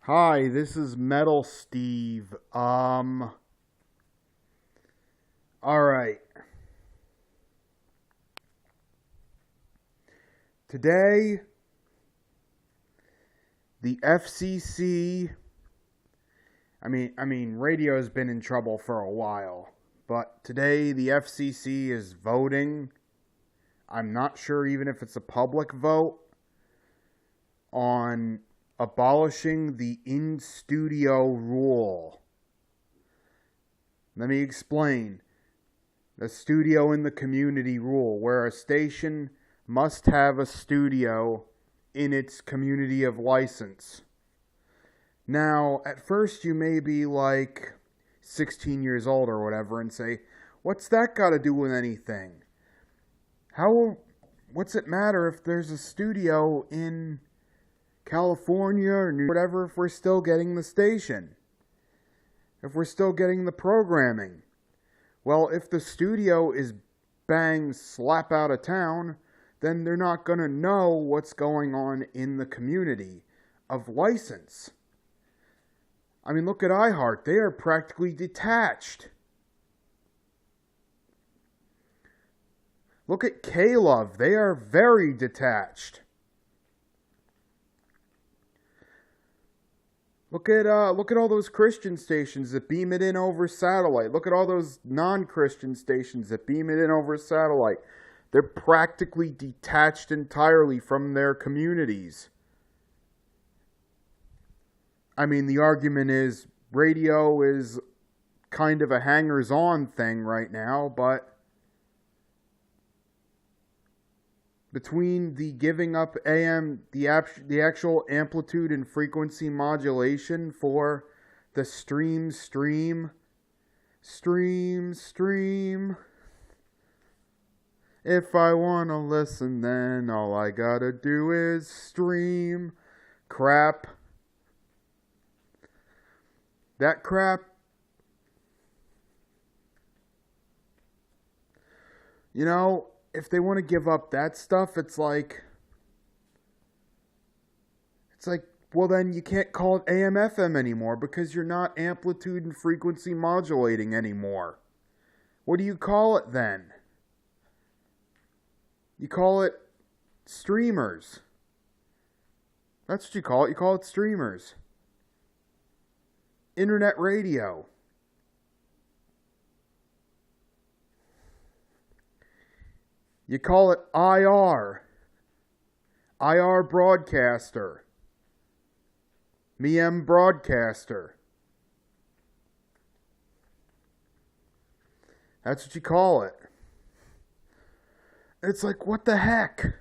Hi, this is Metal Steve. Alright. Today, the FCC, radio's been in trouble for a while, but today the FCC is voting. I'm not sure even if it's a public vote on abolishing the in-studio rule. Let me explain. The studio in the community rule, where a station must have a studio in its community of license. Now, at first you may be like 16 years old or whatever and say, what's that got to do with anything? What's it matter if there's a studio in California or whatever if we're still getting the station? If we're still getting the programming? Well, if the studio is bang slap out of town, then they're not going to know what's going on in the community of license. I mean, look at iHeart. They are practically detached. Look at K-Love. They are very detached. Look at all those Christian stations that beam it in over satellite. Look at all those non-Christian stations that beam it in over satellite. They're practically detached entirely from their communities. I mean, the argument is radio is kind of a hangers-on thing right now, but between the giving up AM, the actual amplitude and frequency modulation for the stream, if I want to listen, then all I gotta do is stream crap. That crap, if they want to give up that stuff, it's like, well, then you can't call it AM FM anymore because you're not amplitude and frequency modulating anymore. What do you call it then? You call it streamers. That's what you call it. You call it streamers. Internet radio. You call it IR. IR broadcaster. MEM broadcaster. That's what you call it. It's like, what the heck?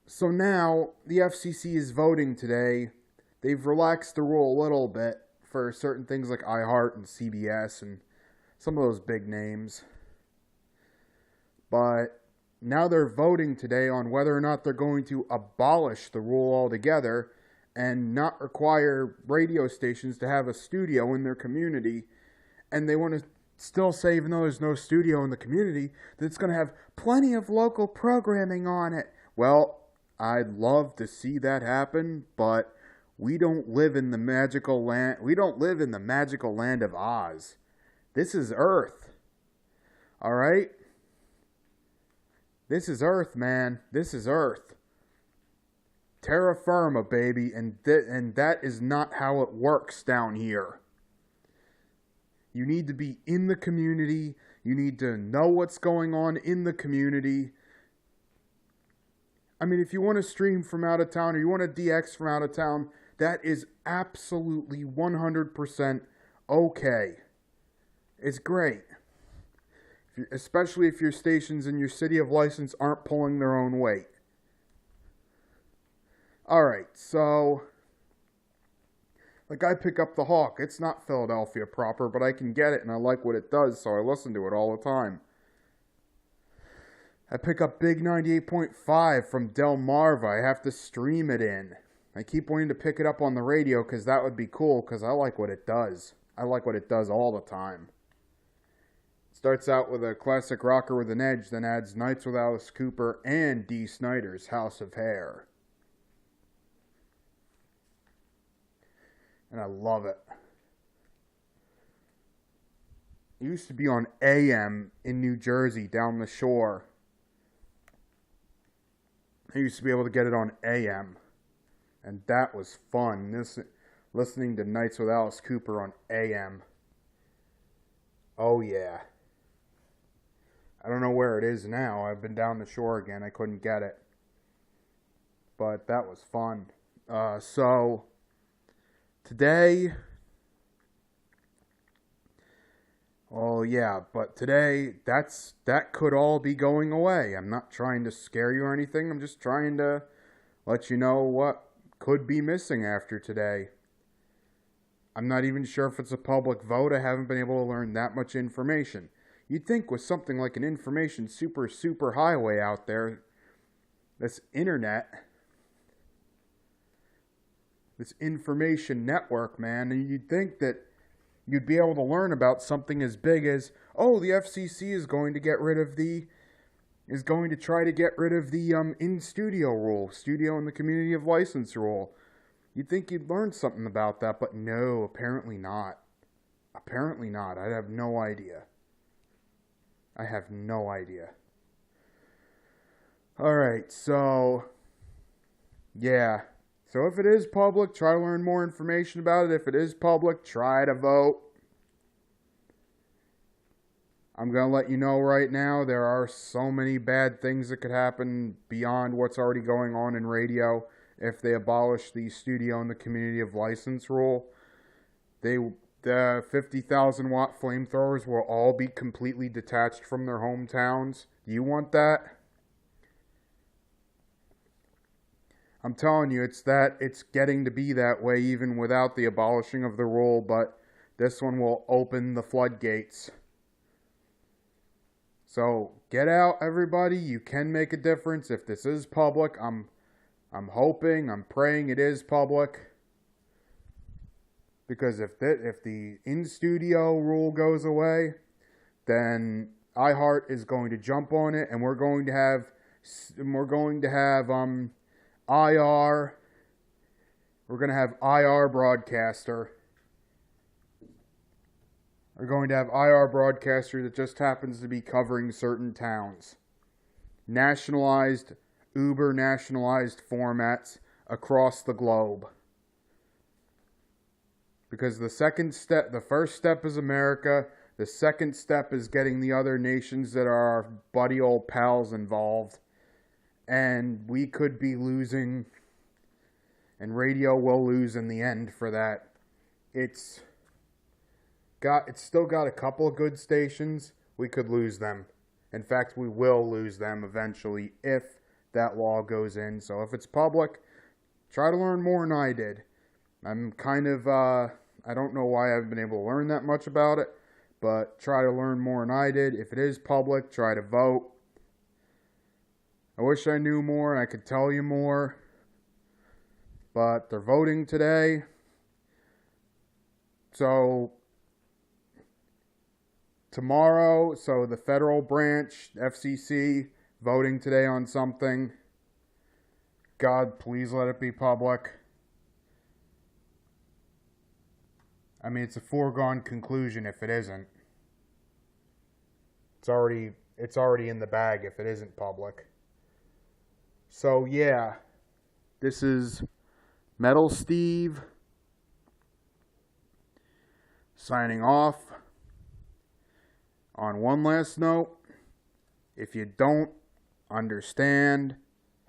So now, the FCC is voting today. They've relaxed the rule a little bit for certain things like iHeart and CBS and some of those big names. But now they're voting today on whether or not they're going to abolish the rule altogether and not require radio stations to have a studio in their community. And they want to still say, even though there's no studio in the community, that it's going to have plenty of local programming on it. Well, I'd love to see that happen, but we don't live in the magical land. We don't live in the magical land of Oz. This is Earth. All right? This is Earth, man. This is Earth. Terra firma, baby, and that is not how it works down here. You need to be in the community. You need to know what's going on in the community. I mean, if you want to stream from out of town or you want to DX from out of town, that is absolutely 100% okay. It's great. Especially if your stations in your city of license aren't pulling their own weight. Alright, so like I pick up the Hawk. It's not Philadelphia proper, but I can get it and I like what it does, so I listen to it all the time. I pick up Big 98.5 from Delmarva. I have to stream it in. I keep wanting to pick it up on the radio because that would be cool because I like what it does. I like what it does all the time. Starts out with a classic rocker with an edge, then adds Nights with Alice Cooper and Dee Snider's House of Hair. And I love it. It used to be on AM in New Jersey, down the shore. I used to be able to get it on AM. And that was fun. Listening to Nights with Alice Cooper on AM. Oh yeah. I don't know where it is now. I've been down the shore again. I couldn't get it. But that was fun. So, today... Oh yeah, but today, that could all be going away. I'm not trying to scare you or anything. I'm just trying to let you know what could be missing after today. I'm not even sure if it's a public vote. I haven't been able to learn that much information. You'd think with something like an information super highway out there, this internet, this information network, man, you'd think that you'd be able to learn about something as big as, oh, the FCC is going to try to get rid of the in-studio rule, studio in the community of license rule. You'd think you'd learn something about that, but no, apparently not. Apparently not. I have no idea. I have no idea. Alright, so, yeah. So if it is public, try to learn more information about it. If it is public, try to vote. I'm going to let you know right now, there are so many bad things that could happen beyond what's already going on in radio if they abolish the studio and the community of license rule. The 50,000 watt flamethrowers will all be completely detached from their hometowns. Do you want that? I'm telling you, it's getting to be that way even without the abolishing of the rule, but this one will open the floodgates. So, get out, everybody. You can make a difference. If this is public, I'm hoping, I'm praying it is public. Because if the in-studio rule goes away, then iHeart is going to jump on it, and we're going to have IR. We're going to have IR broadcaster. We're going to have IR broadcaster that just happens to be covering certain towns. Nationalized, uber nationalized formats across the globe. Because the first step is America. The second step is getting the other nations that are our buddy old pals involved. And we could be losing, and radio will lose in the end for that. It's still got a couple of good stations. We could lose them. In fact, we will lose them eventually if that law goes in. So if it's public, try to learn more than I did. I'm kind of, I don't know why I haven't been able to learn that much about it, but try to learn more than I did. If it is public, try to vote. I wish I knew more and I could tell you more, but they're voting today. So, tomorrow, so the federal branch, FCC, voting today on something. God, please let it be public. I mean, it's a foregone conclusion if it isn't. It's already in the bag if it isn't public. So, yeah. This is Metal Steve signing off. On one last note, if you don't understand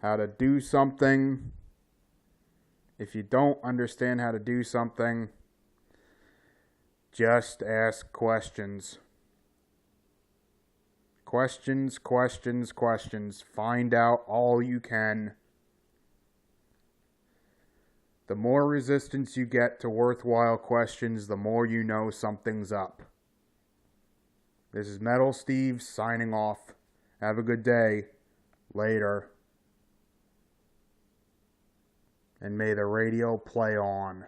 how to do something, just ask questions. Questions. Find out all you can. The more resistance you get to worthwhile questions, the more you know something's up. This is Metal Steve signing off. Have a good day. Later. And may the radio play on.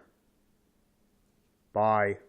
Bye.